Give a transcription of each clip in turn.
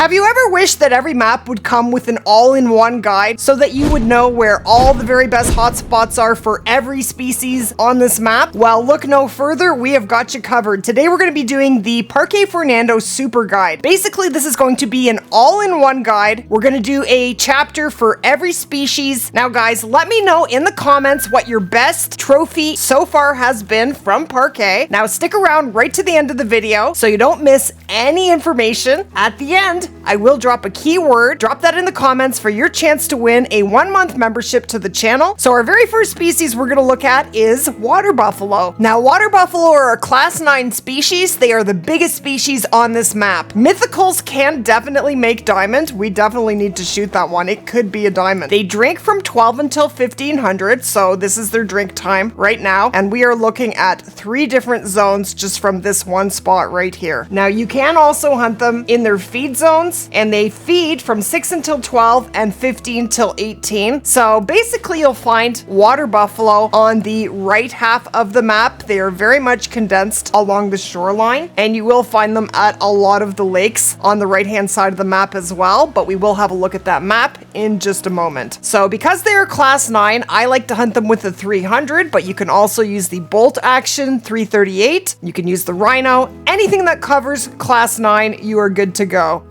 Have you ever wished that every map would come with an all-in-one guide so that you would know where all the very best hotspots are for every species on this map? Well, look no further, we have got you covered. Today we're going to be doing the Parque Fernando Super Guide. Basically, this is going to be an all-in-one guide. We're going to do a chapter for every species. Now guys, let me know in the comments what your best trophy so far has been from Parque. Now stick around right to the end of the video so you don't miss any information. At the end, I will drop a keyword. Drop that in the comments for your chance to win a 1-month membership to the channel. So our very first species we're going to look at is water buffalo. Now water buffalo are a class 9 species. They are the biggest species on this map. Mythicals can definitely make diamond. We definitely need to shoot that one. It could be a diamond. They drink from 12 until 1500, so this is their drink time right now. And we are looking at 3 different zones just from this one spot right here. Now you can also hunt them in their feed zones, and they feed from 6 until 12 and 15 till 18. So basically you'll find water buffalo on the right half of the map. They are very much condensed along the shoreline, and you will find them at a lot of the lakes on the right hand side of the map as well, but we will have a look at that map in just a moment. So because they are class 9, I like to hunt them with the 300, but you can also use the bolt action 338. You can use the rhino. Anything that covers class 9, you are good to go.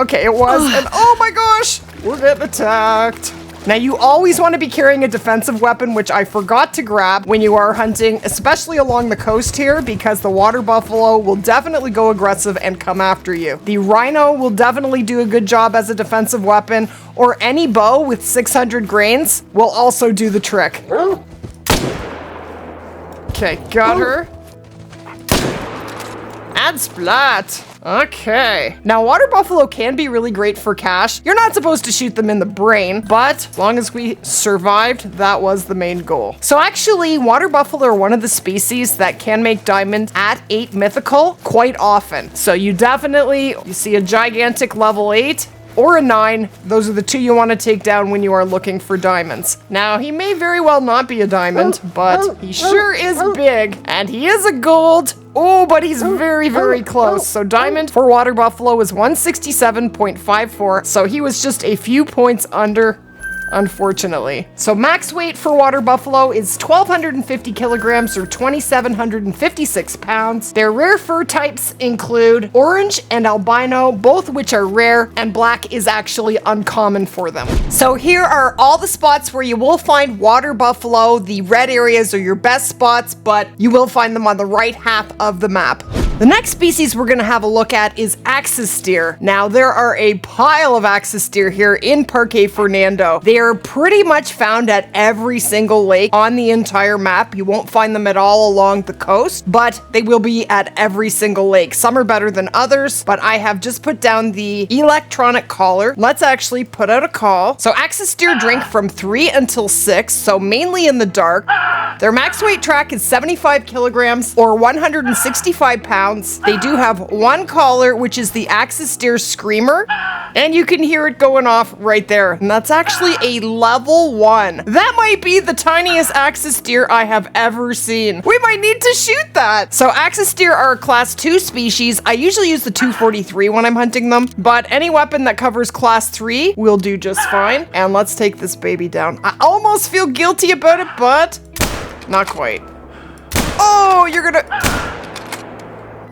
Okay, it was, and oh my gosh, we're getting attacked. Now you always want to be carrying a defensive weapon, which I forgot to grab when you are hunting, especially along the coast here, because the water buffalo will definitely go aggressive and come after you. The rhino will definitely do a good job as a defensive weapon, or any bow with 600 grains will also do the trick. Okay, got her. And Splat. Okay. Now, water buffalo can be really great for cash. You're not supposed to shoot them in the brain, but as long as we survived, that was the main goal. So actually, water buffalo are one of the species that can make diamond at 8 mythical quite often. So you see a gigantic level 8 or a 9. Those are the 2 you want to take down when you are looking for diamonds. Now, he may very well not be a diamond, but he sure is big, and he is a gold. Oh, but he's very, very close. So diamond for water buffalo is 167.54. So he was just a few points under, unfortunately. So max weight for water buffalo is 1,250 kilograms or 2,756 pounds. Their rare fur types include orange and albino, both which are rare, and black is actually uncommon for them. So here are all the spots where you will find water buffalo. The red areas are your best spots, but you will find them on the right half of the map. The next species we're going to have a look at is axis deer. Now, there are a pile of axis deer here in Parque Fernando. They are pretty much found at every single lake on the entire map. You won't find them at all along the coast, but they will be at every single lake. Some are better than others, but I have just put down the electronic caller. Let's actually put out a call. So axis deer drink from 3 until 6, so mainly in the dark. Their max weight track is 75 kilograms or 165 pounds. They do have one collar, which is the axis deer screamer, and you can hear it going off right there. And that's actually a level 1. That might be the tiniest axis deer I have ever seen. We might need to shoot that. So axis deer are a class 2 species. I usually use the 243 when I'm hunting them, but any weapon that covers class 3 will do just fine. And let's take this baby down. I almost feel guilty about it, but not quite. Oh, you're gonna...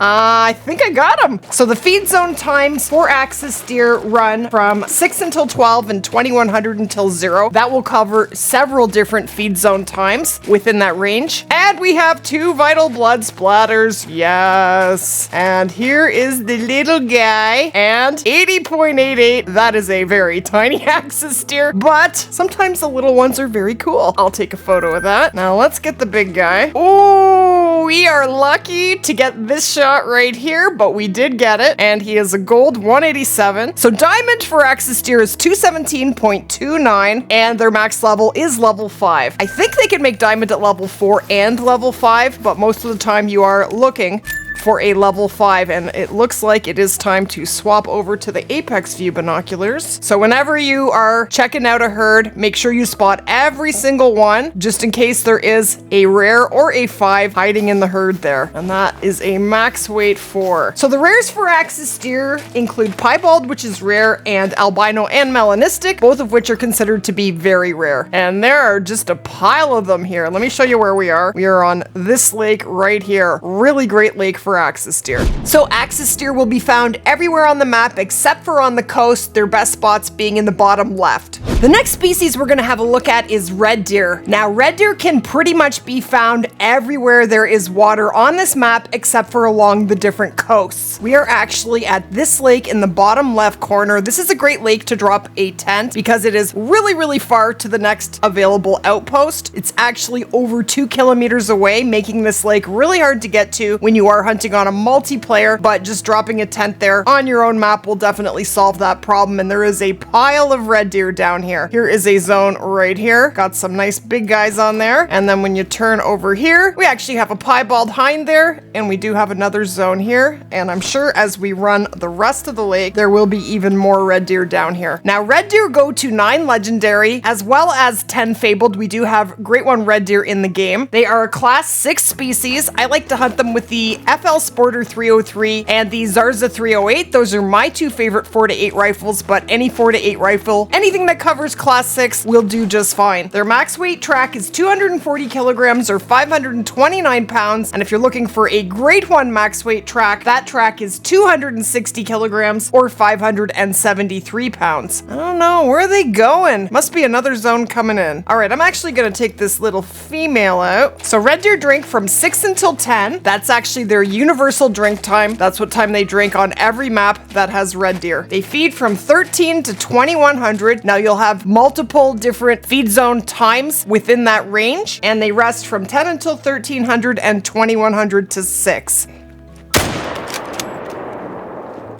I think I got him. So the feed zone times for axis deer run from 6 until 12 and 2100 until 0. That will cover several different feed zone times within that range. And we have 2 vital blood splatters. Yes. And here is the little guy. And 80.88. That is a very tiny axis deer, but sometimes the little ones are very cool. I'll take a photo of that. Now let's get the big guy. Oh, we are lucky to get this shot right here, but we did get it, and he is a gold 187. So diamond for axis deer is 217.29, and their max level is level 5. I think they can make diamond at level 4 and level 5, but most of the time you are looking for a level 5, and it looks like it is time to swap over to the Apex View binoculars. So whenever you are checking out a herd, make sure you spot every single one, just in case there is a rare or a 5 hiding in the herd there. And that is a max weight 4. So the rares for axis deer include piebald, which is rare, and albino and melanistic, both of which are considered to be very rare. And there are just a pile of them here. Let me show you where we are. We are on this lake right here. Really great lake for axis deer. So axis deer will be found everywhere on the map except for on the coast, their best spots being in the bottom left. The next species we're gonna have a look at is red deer. Now, red deer can pretty much be found everywhere there is water on this map except for along the different coasts. We are actually at this lake in the bottom left corner. This is a great lake to drop a tent because it is really, really far to the next available outpost. It's actually over 2 kilometers away, making this lake really hard to get to when you are hunting on a multiplayer, but just dropping a tent there on your own map will definitely solve that problem. And there is a pile of red deer down here. Here is a zone right here. Got some nice big guys on there. And then when you turn over here, we actually have a piebald hind there, and we do have another zone here. And I'm sure as we run the rest of the lake, there will be even more red deer down here. Now, red deer go to 9 legendary as well as 10 fabled. We do have great one red deer in the game. They are a class 6 species. I like to hunt them with the FL Sporter 303 and the Zarza 308. Those are my 2 favorite 4-8 rifles, but any 4-8 rifle, anything that covers class 6 will do just fine. Their max weight track is 240 kilograms or 529 pounds. And if you're looking for a great one max weight track, that track is 260 kilograms or 573 pounds. I don't know, where are they going? Must be another zone coming in. All right, I'm actually gonna take this little female out. So red deer drink from 6 until 10. That's actually their universal drink time. That's what time they drink on every map that has red deer. They feed from 13 to 2100. Now you'll have multiple different feed zone times within that range, and they rest from 10 until 1300 and 2100 to 6.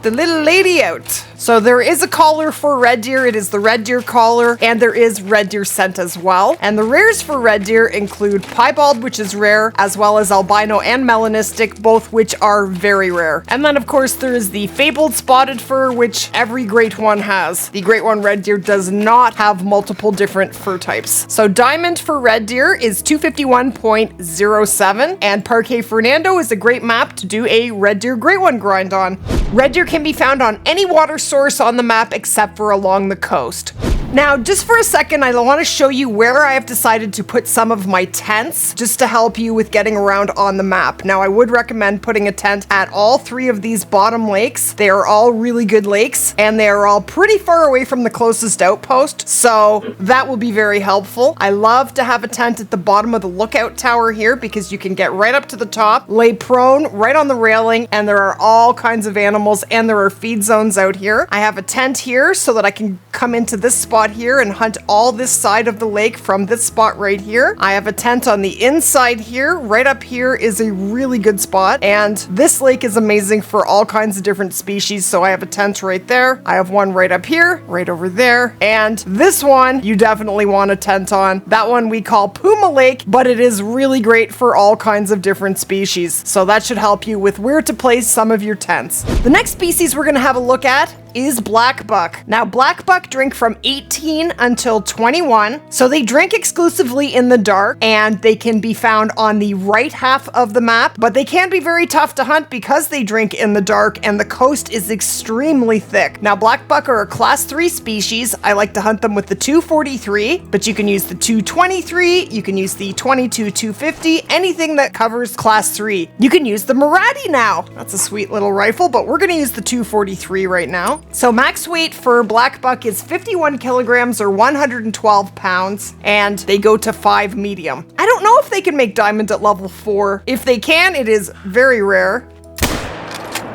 The little lady out. So there is a collar for red deer. It is the red deer collar, and there is red deer scent as well. And the rares for red deer include piebald, which is rare, as well as albino and melanistic, both which are very rare. And then of course there is the fabled spotted fur, which every great one has. The great one red deer does not have multiple different fur types. So diamond for red deer is 251.07, and Parque Fernando is a great map to do a red deer great one grind on. Red deer can be found on any water source on the map except for along the coast. Now, just for a second, I want to show you where I have decided to put some of my tents, just to help you with getting around on the map. Now, I would recommend putting a tent at all 3 of these bottom lakes. They are all really good lakes, and they are all pretty far away from the closest outpost, so that will be very helpful. I love to have a tent at the bottom of the lookout tower here, because you can get right up to the top, lay prone right on the railing, and there are all kinds of animals, and there are feed zones out here. I have a tent here so that I can come into this spot here and hunt all this side of the lake from this spot right here. I have a tent on the inside here. Right up here is a really good spot, and this lake is amazing for all kinds of different species, so I have a tent right there. I have one right up here, right over there, and this one you definitely want a tent on. That one we call Puma Lake, but it is really great for all kinds of different species, so that should help you with where to place some of your tents. The next species we're gonna have a look at is Blackbuck. Now, Blackbuck drink from 18 until 21, so they drink exclusively in the dark, and they can be found on the right half of the map, but they can be very tough to hunt because they drink in the dark and the coast is extremely thick. Now, Blackbuck are a class 3 species. I like to hunt them with the 243, but you can use the 223, you can use the 22-250, anything that covers class 3. You can use the Maradi now. That's a sweet little rifle, but we're gonna use the 243 right now. So max weight for Blackbuck is 51 kilograms or 112 pounds, and they go to 5 medium. I don't know if they can make diamond at level 4. If they can, it is very rare.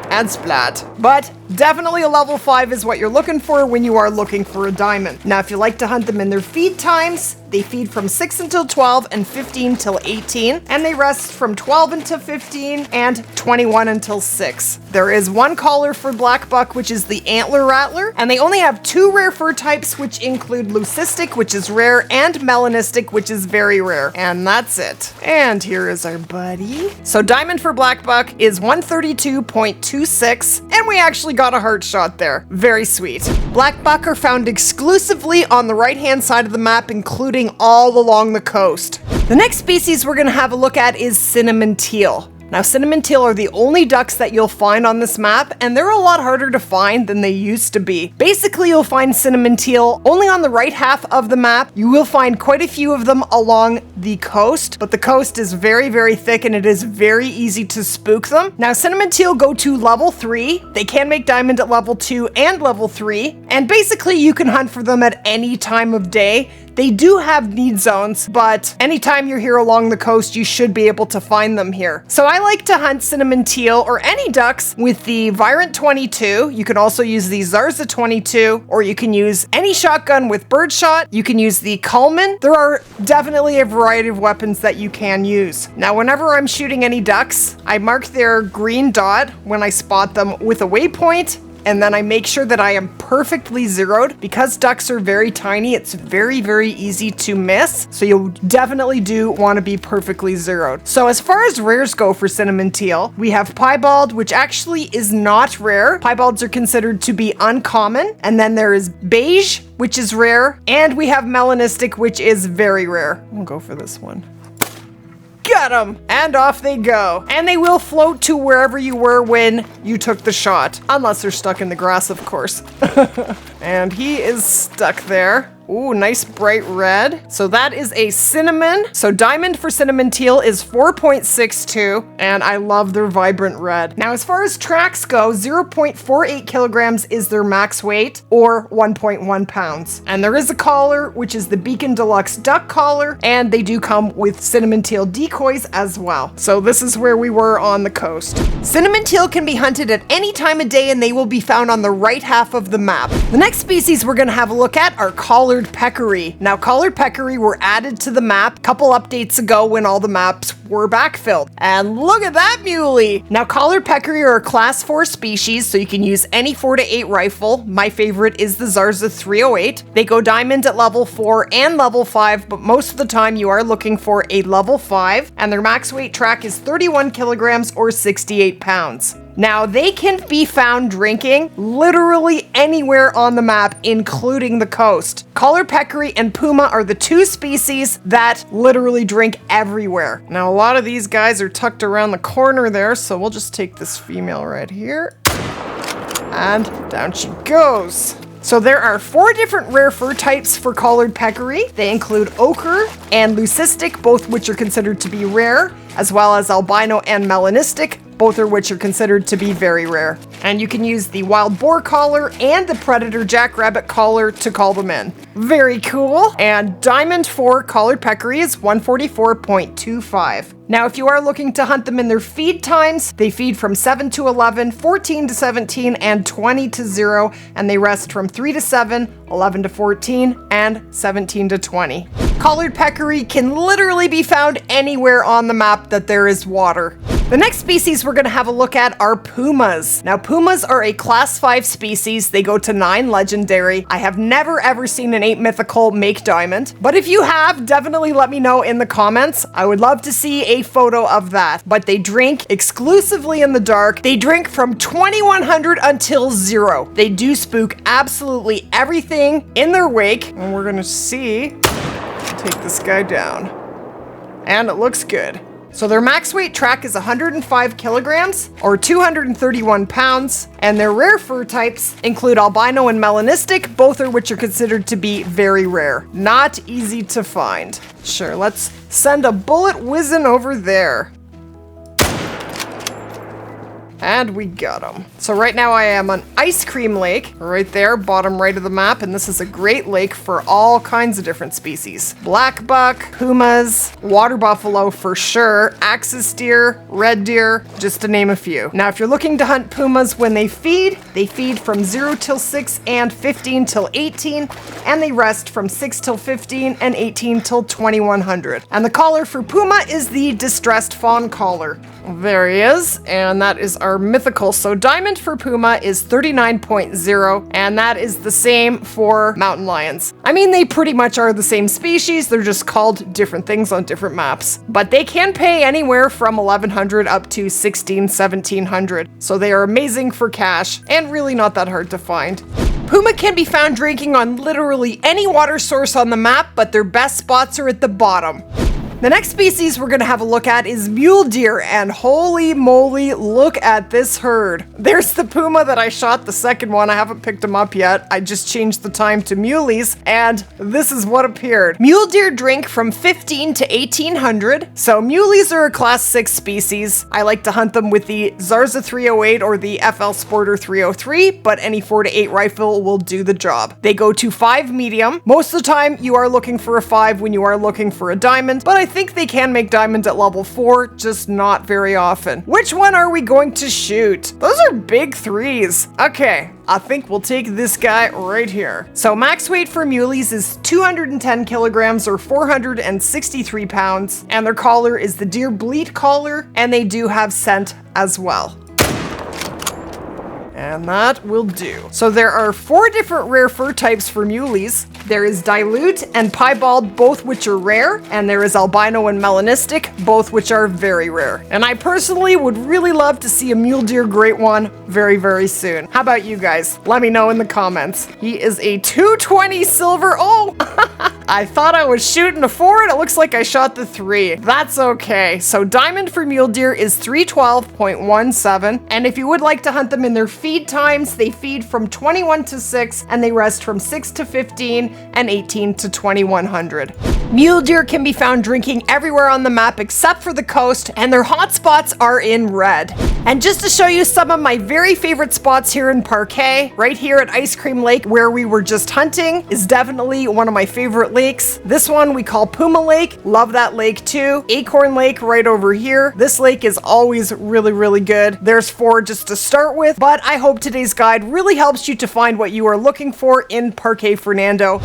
And Splat. But Definitely a level 5 is what you're looking for when you are looking for a diamond. Now, if you like to hunt them in their feed times, they feed from 6 until 12 and 15 till 18, and they rest from 12 until 15 and 21 until 6. There is one collar for Blackbuck, which is the Antler Rattler, and they only have 2 rare fur types, which include Leucistic, which is rare, and Melanistic, which is very rare. And that's it. And here is our buddy. So diamond for Blackbuck is 132.26, and we actually got a heart shot there. Very sweet. Blackbuck are found exclusively on the right-hand side of the map, including all along the coast. The next species we're gonna have a look at is cinnamon teal. Now, cinnamon teal are the only ducks that you'll find on this map, and they're a lot harder to find than they used to be. Basically, you'll find cinnamon teal only on the right half of the map. You will find quite a few of them along the coast, but the coast is very, very thick and it is very easy to spook them. Now, cinnamon teal go to level 3. They can make diamond at level 2 and level 3, and basically you can hunt for them at any time of day. They do have need zones, but anytime you're here along the coast, you should be able to find them here. So I like to hunt cinnamon teal or any ducks with the Virant 22. You can also use the Zarza 22, or you can use any shotgun with birdshot. You can use the Coleman. There are definitely a variety of weapons that you can use. Now, whenever I'm shooting any ducks, I mark their green dot when I spot them with a waypoint, and then I make sure that I am perfectly zeroed. Because ducks are very tiny, it's very, very easy to miss. So you definitely do want to be perfectly zeroed. So as far as rares go for cinnamon teal, we have piebald, which actually is not rare. Piebalds are considered to be uncommon. And then there is beige, which is rare. And we have melanistic, which is very rare. We'll go for this one. Got them! And off they go. And they will float to wherever you were when you took the shot. Unless they're stuck in the grass, of course. And he is stuck there. Ooh, nice bright red. So that is a cinnamon. So diamond for cinnamon teal is 4.62, and I love their vibrant red. Now, as far as tracks go, 0.48 kilograms is their max weight, or 1.1 pounds. And there is a collar, which is the Beacon Deluxe Duck Collar, and they do come with cinnamon teal decoys as well. So this is where we were on the coast. Cinnamon teal can be hunted at any time of day, and they will be found on the right half of the map. The next species we're gonna have a look at are collared peccary. Now, collared peccary were added to the map a couple updates ago when all the maps were backfilled. And look at that muley! Now, collared peccary are a class 4 species, so you can use any 4 to 8 rifle. My favorite is the Zarza 308. They go diamond at level 4 and level 5, but most of the time you are looking for a level 5, and their max weight track is 31 kilograms or 68 pounds. Now, they can be found drinking literally anywhere on the map, including the coast. Collared peccary and Puma are the 2 species that literally drink everywhere. Now, a lot of these guys are tucked around the corner there, so we'll just take this female right here. And down she goes. So there are 4 different rare fur types for collared peccary. They include ochre and leucistic, both which are considered to be rare, as well as albino and melanistic, both of which are considered to be very rare. And you can use the wild boar collar and the predator jackrabbit collar to call them in. Very cool. And diamond for collared peccary is 144.25. Now, if you are looking to hunt them in their feed times, they feed from 7 to 11, 14 to 17, and 20 to 0, and they rest from 3 to 7, 11 to 14, and 17 to 20. Collared peccary can literally be found anywhere on the map that there is water. The next species we're gonna have a look at are pumas. Now, pumas are a class 5 species. They go to 9 legendary. I have never ever seen an 8 mythical make diamond, but if you have, definitely let me know in the comments. I would love to see a photo of that. But they drink exclusively in the dark. They drink from 2100 until 0. They do spook absolutely everything in their wake, and we're gonna see. Take this guy down. And it looks good. So their max weight track is 105 kilograms or 231 pounds, and their rare fur types include albino and melanistic, both of which are considered to be very rare. Not easy to find. Sure, let's send a bullet whizzing over there. And we got them. So right now I am on Ice Cream Lake, right there, bottom right of the map, and this is a great lake for all kinds of different species. Blackbuck, pumas, water buffalo for sure, axis deer, red deer, just to name a few. Now if you're looking to hunt pumas when they feed from 0 till 6 and 15 till 18, and they rest from 6 till 15 and 18 till 2100. And the collar for puma is the distressed fawn collar. There he is, and that is our mythical. So diamond for puma is 39.0, and that is the same for mountain lions. I mean, they pretty much are the same species, they're just called different things on different maps. But they can pay anywhere from 1100 up to 1700. So they are amazing for cash, and really not that hard to find. Puma can be found drinking on literally any water source on the map, but their best spots are at the bottom. The next species we're gonna have a look at is mule deer, and holy moly, look at this herd. There's the puma that I shot, the second one. I haven't picked him up yet. I just changed the time to muleys, and this is what appeared. Mule deer drink from 15 to 1800. So muleys are a class 6 species. I like to hunt them with the Zarza 308 or the FL Sporter 303, but any 4 to 8 rifle will do the job. They go to 5 medium. Most of the time you are looking for a 5 when you are looking for a diamond, but I think they can make diamonds at level 4, just not very often. Which one are we going to shoot? Those are big 3s. Okay, I think we'll take this guy right here. So max weight for muleys is 210 kilograms or 463 pounds, and their collar is the deer bleat collar, and they do have scent as well. And that will do. So there are 4 different rare fur types for muleys. There is dilute and piebald, both which are rare, and there is albino and melanistic, both which are very rare. And I personally would really love to see a mule deer great one very, very soon. How about you guys? Let me know in the comments. He is a 220 silver. Oh, I thought I was shooting a 4 and it looks like I shot the 3. That's okay. So diamond for mule deer is 312.17. And if you would like to hunt them in their feed times, they feed from 21 to 6 and they rest from 6 to 15 and 18 to 2100. Mule deer can be found drinking everywhere on the map except for the coast, and their hotspots are in red. And just to show you some of my very favorite spots here in Parque, right here at Ice Cream Lake where we were just hunting is definitely one of my favorite lakes. This one we call Puma Lake. Love that lake too. Acorn Lake right over here. This lake is always really, really good. There's 4 just to start with, but I hope today's guide really helps you to find what you are looking for in Parque Fernando.